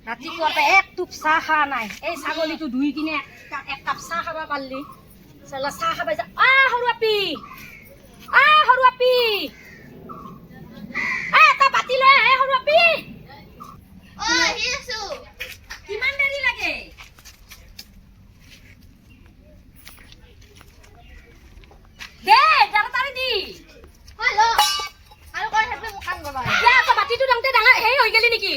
ৰাতিপুৱাৰ পৰা এক টোপ চাহ খোৱা নাই। এই ছাগলীটো ধুই কিনে এক কাপ চাহ খাব পাৰিলি। চালা চাহ খাব যা। সৰু আপি সৰু আপি এটা পাতি লৈ আহে সৰু আপি। কিমান দেৰি লাগে? দে তাড়াতাড়ি দি। বাতিটো ডাঙৰ হেৰি হৈ গেলি নেকি?